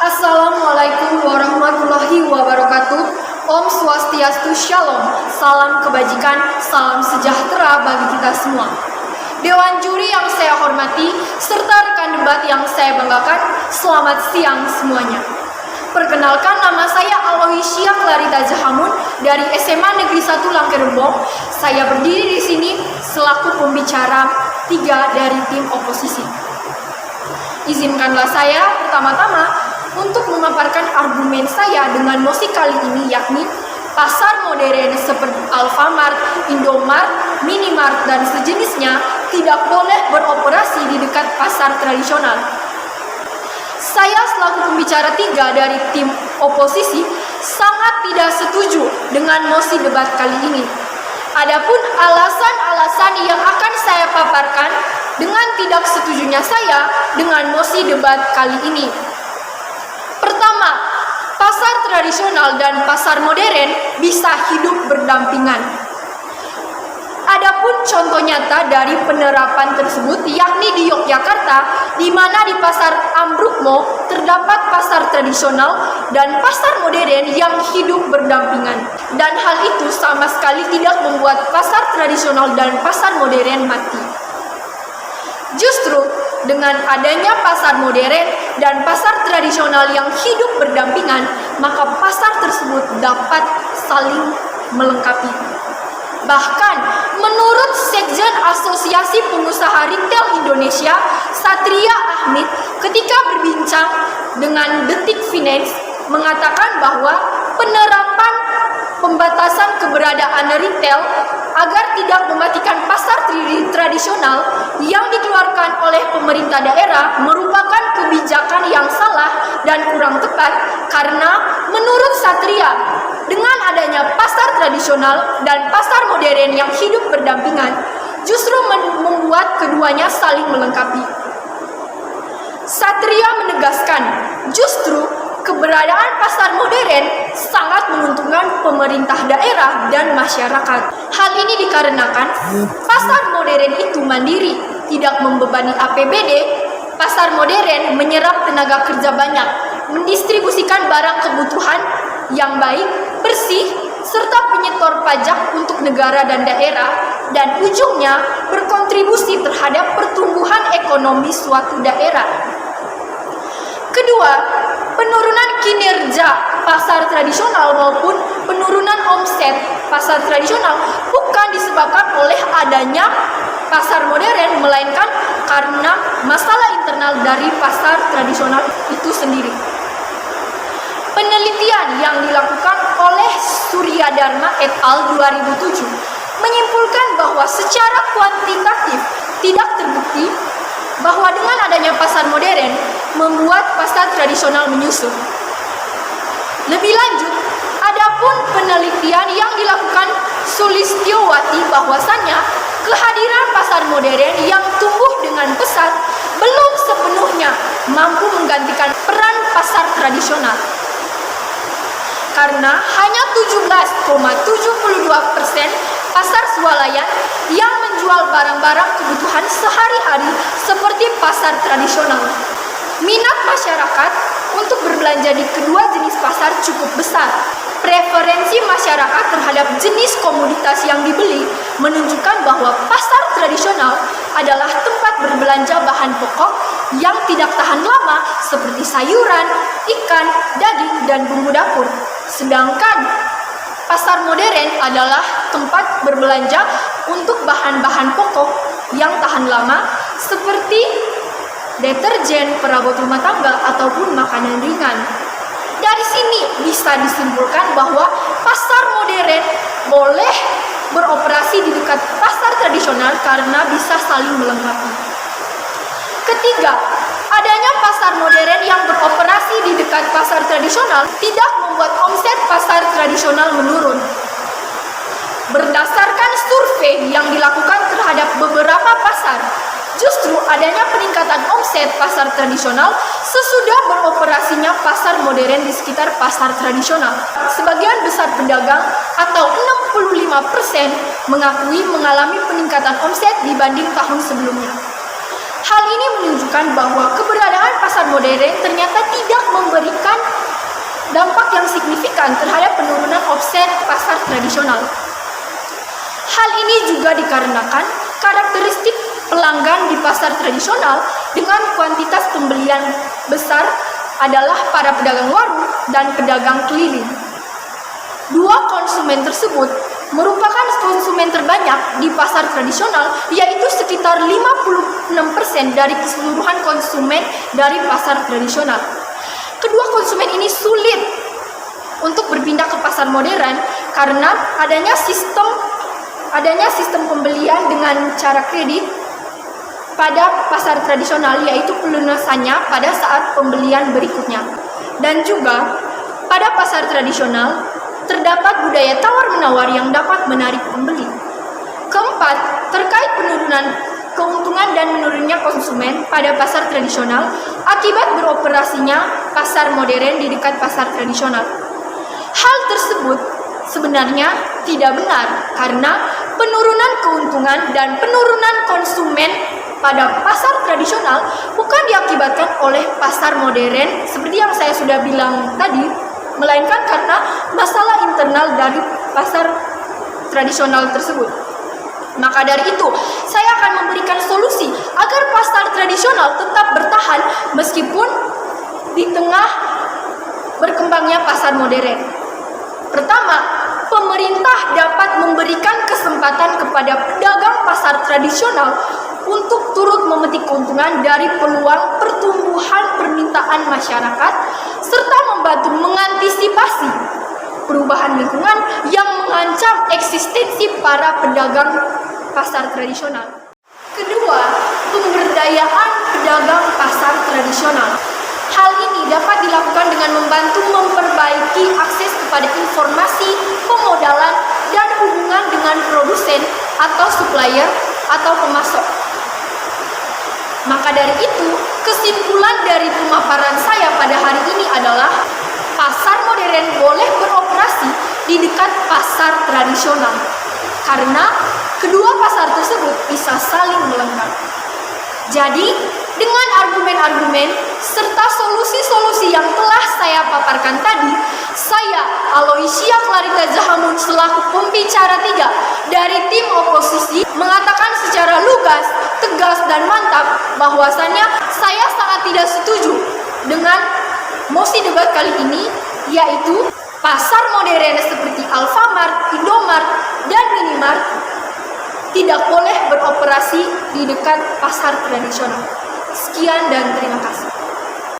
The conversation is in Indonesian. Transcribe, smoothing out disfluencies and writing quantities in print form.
Assalamualaikum warahmatullahi wabarakatuh. Om Swastiastu Shalom. Salam kebajikan, salam sejahtera bagi kita semua. Dewan juri yang saya hormati, serta rekan debat yang saya banggakan, selamat siang semuanya. Perkenalkan, nama saya Aloysia Clarita Jahamun dari SMA Negeri 1 Langkerembong. Saya berdiri di sini selaku pembicara 3 dari tim oposisi. Izinkanlah saya pertama-tama untuk memaparkan argumen saya dengan mosi kali ini, yakni pasar modern seperti Alfamart, Indomart, Minimart, dan sejenisnya tidak boleh beroperasi di dekat pasar tradisional. Saya selaku pembicara 3 dari tim oposisi sangat tidak setuju dengan mosi debat kali ini. Adapun alasan-alasan yang akan saya paparkan dengan tidak setujunya saya dengan mosi debat kali ini. Pertama, pasar tradisional dan pasar modern bisa hidup berdampingan. Adapun contoh nyata dari penerapan tersebut yakni di Yogyakarta, di mana di pasar Ambrukmo terdapat pasar tradisional dan pasar modern yang hidup berdampingan. Dan hal itu sama sekali tidak membuat pasar tradisional dan pasar modern mati. Justru dengan adanya pasar modern dan pasar tradisional yang hidup berdampingan, maka pasar tersebut dapat saling melengkapi. Bahkan, menurut Sekjen Asosiasi Pengusaha Retail Indonesia, Satria Ahmid, ketika berbincang dengan Detik Finance, mengatakan bahwa penerapan pembatasan keberadaan retail agar tidak mematikan pasar tradisional yang dikeluarkan oleh pemerintah daerah merupakan kebijakan yang salah dan kurang tepat, karena menurut Satria, dengan adanya pasar tradisional dan pasar modern yang hidup berdampingan justru membuat keduanya saling melengkapi. Satria menegaskan, justru keberadaan pasar modern sangat menguntungkan pemerintah daerah dan masyarakat. Hal ini dikarenakan pasar modern itu mandiri, tidak membebani APBD. Pasar modern menyerap tenaga kerja banyak, mendistribusikan barang kebutuhan yang baik, bersih, serta penyetor pajak untuk negara dan daerah, dan ujungnya berkontribusi terhadap pertumbuhan ekonomi suatu daerah. Kedua, penurunan kinerja pasar tradisional maupun penurunan omset pasar tradisional bukan disebabkan oleh adanya pasar modern, melainkan karena masalah internal dari pasar tradisional itu sendiri. Penelitian yang dilakukan oleh Surya Dharma et al. 2007 menyimpulkan bahwa secara kuantitatif tidak terbukti bahwa dengan adanya pasar modern membuat pasar tradisional menyusut. Lebih lanjut, adapun penelitian yang dilakukan Sulistiowati bahwasannya kehadiran pasar modern yang tumbuh dengan pesat belum sepenuhnya mampu menggantikan peran pasar tradisional. Karena hanya 17,72% pasar swalayan yang menjual barang-barang kebutuhan sehari-hari seperti pasar tradisional. Minat masyarakat untuk berbelanja di kedua jenis pasar cukup besar. Preferensi masyarakat terhadap jenis komoditas yang dibeli menunjukkan bahwa pasar tradisional adalah tempat berbelanja bahan pokok yang tidak tahan lama seperti sayuran, ikan, daging, dan bumbu dapur. Sedangkan pasar modern adalah tempat berbelanja untuk bahan-bahan pokok yang tahan lama seperti deterjen, perabot rumah tangga, ataupun makanan ringan. Dari sini bisa disimpulkan bahwa pasar modern boleh beroperasi di dekat pasar tradisional karena bisa saling melengkapi. Ketiga, adanya pasar modern yang beroperasi di dekat pasar tradisional tidak membuat omset pasar tradisional menurun. Berdasarkan survei yang dilakukan terhadap beberapa pasar, justru adanya peningkatan omset pasar tradisional sesudah beroperasinya pasar modern di sekitar pasar tradisional. Sebagian besar pedagang atau 65% mengakui mengalami peningkatan omset dibanding tahun sebelumnya. Hal ini menunjukkan bahwa keberadaan pasar modern ternyata tidak memberikan signifikan terhadap penurunan omset pasar tradisional. Hal ini juga dikarenakan karakteristik pelanggan di pasar tradisional dengan kuantitas pembelian besar adalah para pedagang warung dan pedagang keliling. Dua konsumen tersebut merupakan konsumen terbanyak di pasar tradisional, yaitu sekitar 56% dari keseluruhan konsumen dari pasar tradisional. Kedua konsumen ini sulit untuk berpindah ke pasar modern karena adanya sistem pembelian dengan cara kredit pada pasar tradisional, yaitu pelunasannya pada saat pembelian berikutnya. Dan juga pada pasar tradisional terdapat budaya tawar-menawar yang dapat menarik pembeli. Keempat, terkait penurunan keuntungan dan menurunnya konsumen pada pasar tradisional akibat beroperasinya pasar modern di dekat pasar tradisional. Hal tersebut sebenarnya tidak benar karena penurunan keuntungan dan penurunan konsumen pada pasar tradisional bukan diakibatkan oleh pasar modern seperti yang saya sudah bilang tadi, melainkan karena masalah internal dari pasar tradisional tersebut. Maka dari itu, saya akan memberikan solusi agar pasar tradisional tetap bertahan meskipun di tengah berkembangnya pasar modern. Pertama, pemerintah dapat memberikan kesempatan kepada pedagang pasar tradisional untuk turut memetik keuntungan dari peluang pertumbuhan permintaan masyarakat serta membantu mengantisipasi perubahan lingkungan yang mengancam eksistensi para pedagang pasar tradisional. Kedua, pemberdayaan pedagang pasar tradisional. Hal ini dapat dilakukan dengan membantu memperbaiki akses kepada informasi, pemodalan, dan hubungan dengan produsen atau supplier atau pemasok. Maka dari itu, kesimpulan dari pemaparan saya pada hari ini adalah pasar modern boleh beroperasi di dekat pasar tradisional karena kedua pasar tersebut bisa saling melengkapi. Jadi, dengan argumen-argumen serta solusi-solusi yang telah saya paparkan tadi, saya, Aloysia Clarita Zahamun, selaku pembicara 3 dari tim oposisi, mengatakan secara lugas, tegas, dan mantap bahwasannya saya sangat tidak setuju dengan mosi debat kali ini, yaitu pasar modern seperti Alfamart, Indomart, dan Minimart tidak boleh beroperasi di dekat pasar tradisional. Sekian dan terima kasih.